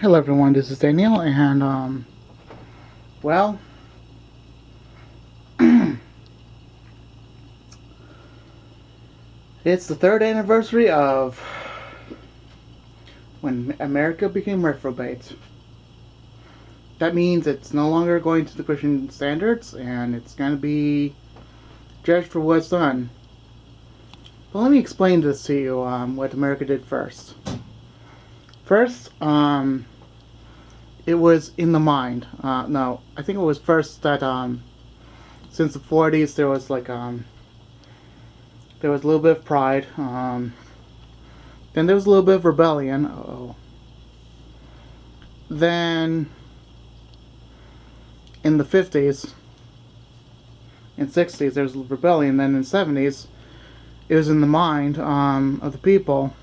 Hello everyone, this is Daniel, and well, it's the third anniversary of when America became reprobate. That means it's no longer going to the Christian standards, and it's going to be judged for what's done. But let me explain this to you, what America did first. First, it was in the mind. No, I think it was first that, since the 40s, there was a little bit of pride, then there was a little bit of rebellion. Uh-oh. Then in the 50s and 60s there was rebellion. Then in the 70s it was in the mind of the people.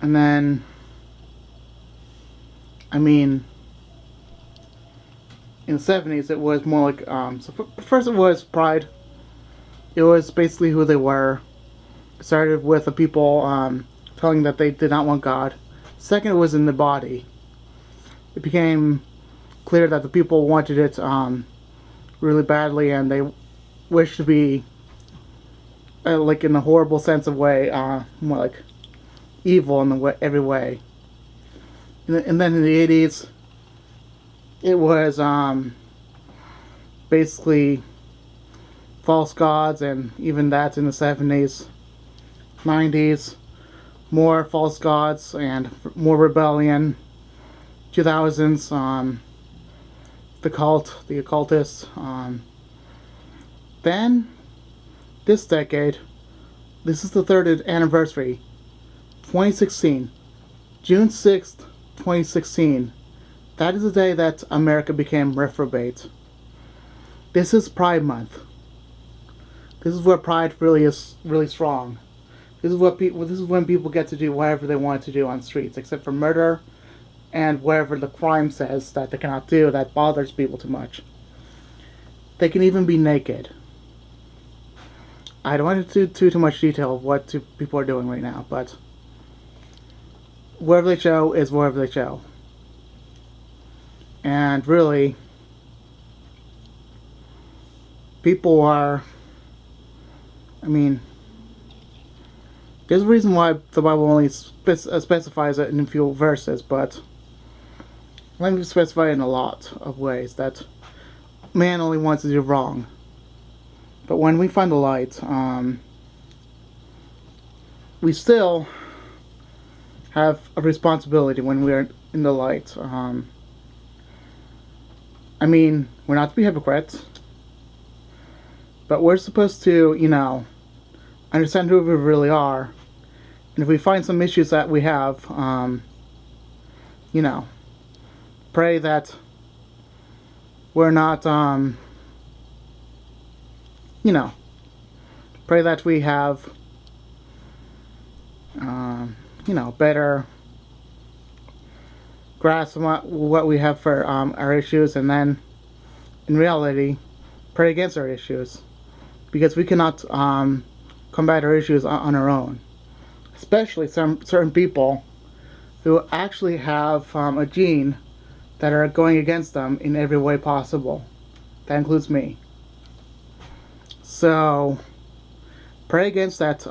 And then, I mean, in the 70s it was more like, first it was pride. It was basically who they were. It started with the people telling that they did not want God. Second, it was in the body. It became clear that the people wanted it really badly, and they wished to be, like, in a horrible sense of way, more like evil in every way. And then in the 80s, it was basically false gods, and even that's in the 70s. 90s, more false gods and more rebellion. 2000s, the occultists. Then, this decade, this is the third anniversary, 2016, June 6th, 2016. That is the day that America became reprobate. This is Pride Month. This is where pride really is really strong. This is when people get to do whatever they want to do on streets, except for murder and whatever the crime says that they cannot do that bothers people too much. They can even be naked. I don't want to do too much detail of what people are doing right now, but wherever they show is wherever they show. And really, people are, I mean, there's a reason why the Bible only specifies it in a few verses, but let me specify in a lot of ways that man only wants to do wrong. But when we find the light, we still have a responsibility when we're in the light. I mean, we're not to be hypocrites, but we're supposed to, understand who we really are. And if we find some issues that we have, pray that we're not, pray that we have, better grasp what we have for our issues, and then, in reality, pray against our issues. Because we cannot combat our issues on our own. Especially certain people who actually have a gene that are going against them in every way possible. That includes me. So, pray against that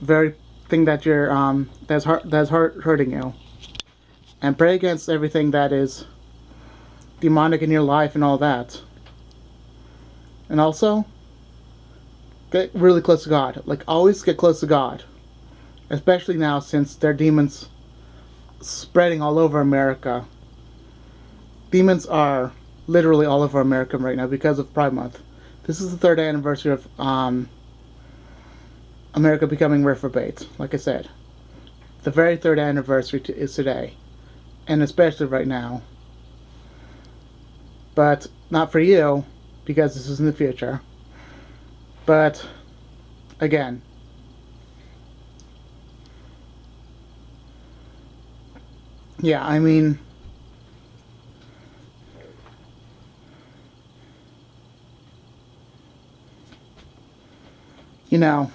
very thing that you're that's hurting you, and pray against everything that is demonic in your life and all that. And also, get really close to God. Like, always get close to God. Especially now, since there are demons spreading all over America. Demons are literally all over America right now because of Pride Month. This is the third anniversary of America becoming reprobate. Like I said, the very third anniversary is today. And especially right now. But not for you, because this is in the future. But, again, yeah, I mean, you know,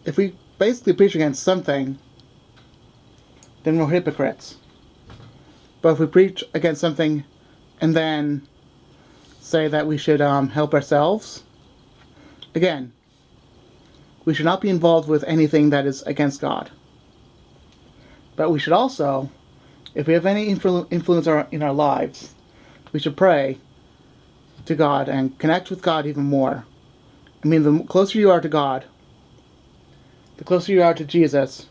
if we basically preach against something, then we're hypocrites. But if we preach against something and then say that we should help ourselves, again, we should not be involved with anything that is against God. But we should also, if we have any influence in our lives, we should pray to God and connect with God even more. I mean, the closer you are to God, the closer you are to Jesus,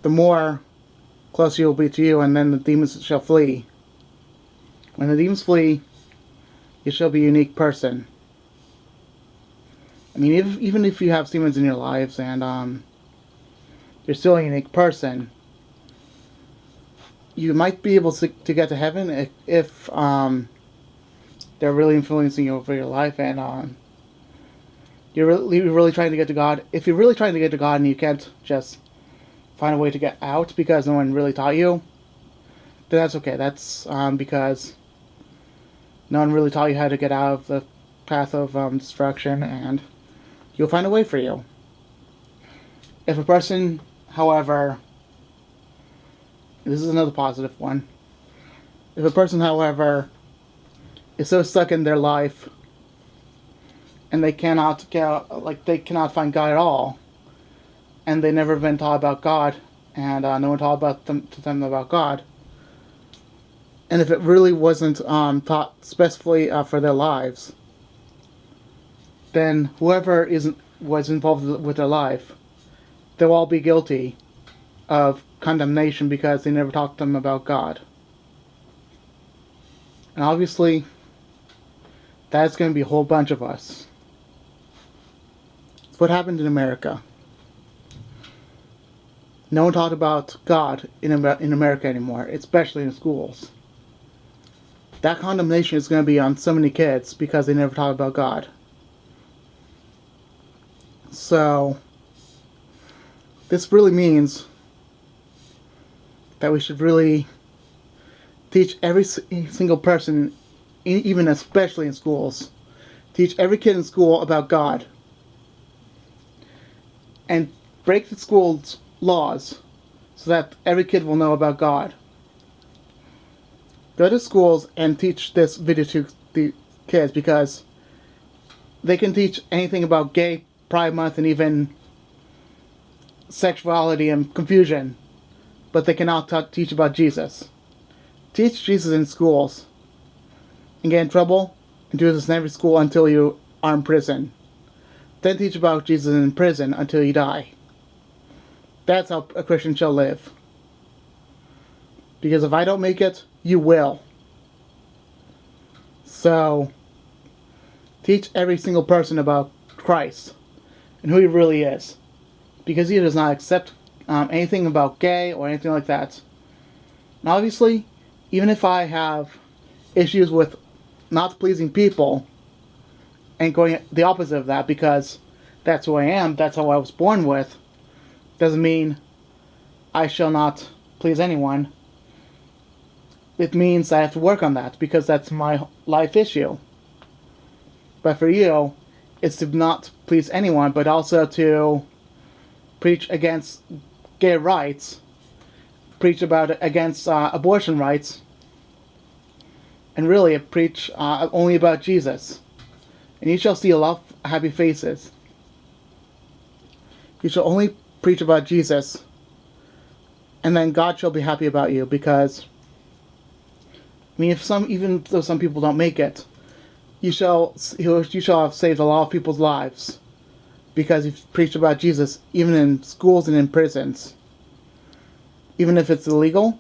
the more closer you'll be to you, and then the demons shall flee. When the demons flee, you shall be a unique person. I mean, even if you have demons in your lives and you're still a unique person, you might be able to get to heaven if they're really influencing you over your life and you're really trying to get to God. If you're really trying to get to God and you can't just find a way to get out because no one really taught you, then that's okay. That's because no one really taught you how to get out of the path of destruction, and you'll find a way for you. If a person, however, this is another positive one. If a person, however, is so stuck in their life and they cannot cannot find God at all, and they never been taught about God, and no one taught to them about God, and if it really wasn't taught specifically for their lives, then whoever was involved with their life, they'll all be guilty of condemnation because they never taught them about God. And obviously, that's going to be a whole bunch of us. It's what happened in America. No one taught about God in America anymore, especially in schools. That condemnation is going to be on so many kids because they never taught about God. So, this really means that we should really teach every single person, even especially in schools, teach every kid in school about God. And break the school's laws so that every kid will know about God. Go to schools and teach this video to the kids, because they can teach anything about gay Pride Month and even sexuality and confusion, but they cannot teach about Jesus. Teach Jesus in schools and get in trouble, and do this in every school until you are in prison. Then teach about Jesus in prison until you die. That's how a Christian shall live. Because if I don't make it, you will. So, teach every single person about Christ and who he really is. Because he does not accept anything about gay or anything like that. And obviously, even if I have issues with not pleasing people and going the opposite of that, because that's who I am, that's how I was born with, doesn't mean I shall not please anyone. It means I have to work on that, because that's my life issue. But for you, it's to not please anyone, but also to preach against gay rights, preach against abortion rights, and really preach only about Jesus. And you shall see a lot of happy faces. You shall only preach about Jesus, and then God shall be happy about you, because I mean, even though some people don't make it, you shall have saved a lot of people's lives, because you've preached about Jesus, even in schools and in prisons. Even if it's illegal,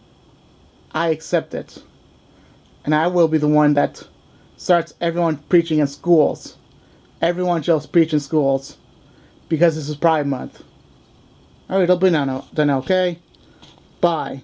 I accept it, and I will be the one that starts everyone preaching in schools. Everyone shall preach in schools, because this is Pride Month. Alright, I'll be done, okay? Bye.